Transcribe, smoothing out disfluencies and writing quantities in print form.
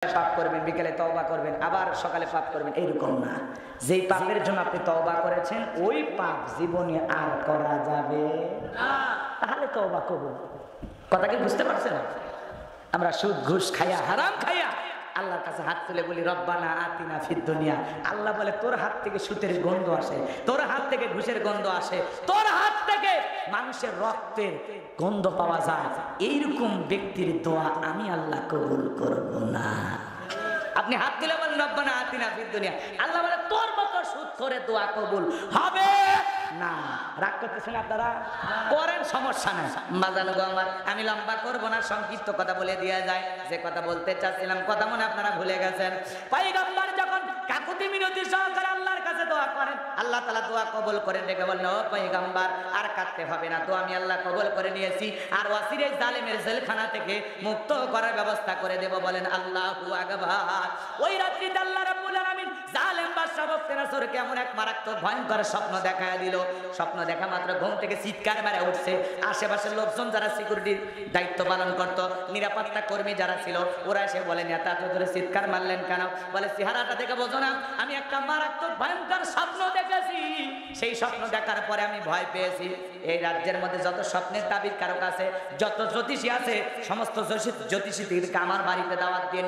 পাপ করবেন, বিকেলে তওবা করবেন, আবার সকালে পাপ করবেন, এইরকম না। যেই পাপের জন্য আপনি তওবা করেছেন ওই পাপ জীবনে আর করা যাবে না, তাহলে তওবা কবুল। কথা কি বুঝতে পারছেন? আমরা সুদ ঘুষ খাইয়া, হারাম খাইয়া আল্লাহর কাছে হাত তুলে বলি রব্বানা আতিনা ফিদ দুনিয়া। আল্লাহ বলে তোর হাত থেকে সুদের গন্ধ আসে, তোর হাত থেকে ঘুষের গন্ধ আসে, তোর হাত থেকে মানুষের রক্তের গন্ধ পাওয়া যায়, এইরকম ব্যক্তির দোয়া আমি আল্লাহ কবুল করব না। আপনি হাত তুলে বলেন রব্বানা আতিনা ফিদ দুনিয়া, আল্লাহ বলে তোর মতো সুদখোরে দোয়া কবুল হবে না। রাগ করতেছেন আপনারা? করেন, সমস্যা নাই। বাজানো গো আমার, আমি লম্বা করব না, সংক্ষিপ্ত কথা বলে দেওয়া যায়। যে কথা বলতে চাচ্ছিলাম কথা মনে আপনারা ভুলে গেছেন। পয়গম্বর যখন কাকুতি মিনতি সহকারে আল্লাহর কাছে দোয়া করেন, আল্লাহ তাআলা দোয়া কবুল করেন। দেখে বললেন ও পয়গম্বর আর কাঁদতে হবে না, তো আমি আল্লাহ কবুল করে নিয়েছি, আর ওয়াসিরে জালেমের জেলখানা থেকে মুক্ত করার ব্যবস্থা করে দেব। বলেন আল্লাহু আকবার। ওই রাত্রিতে আল্লাহ রাব্বুল আলামিন জালেম বাদশা বখতিয়ারকে এমন এক মারাত্মক ভয়ঙ্কর স্বপ্ন দেখায় দিল। স্বপ্ন দেখা মাত্র ঘুম থেকে চিৎকার মেরে উঠছে। আশেপাশের লোকজন যারা সিকিউরিটির দায়িত্ব পালন করত, নিরাপত্তা কর্মী যারা ছিল, ওরা এসে বলেন এত ধরে চিৎকার মারলেন কেন? বলে চেহারাটা দেখে বোঝো না আমি একটা মারাত্মক ভয়ঙ্কর স্বপ্ন দেখেছি, সেই স্বপ্ন দেখার পরে আমি ভয় পেয়েছি। এই রাজ্যের মধ্যে যত স্বপ্নের তাবির কারক আছে, যত জ্যোতিষী আছে, সমস্ত জ্যোতিষীদেরকে আমার বাড়িতে দাওয়াত দিয়ে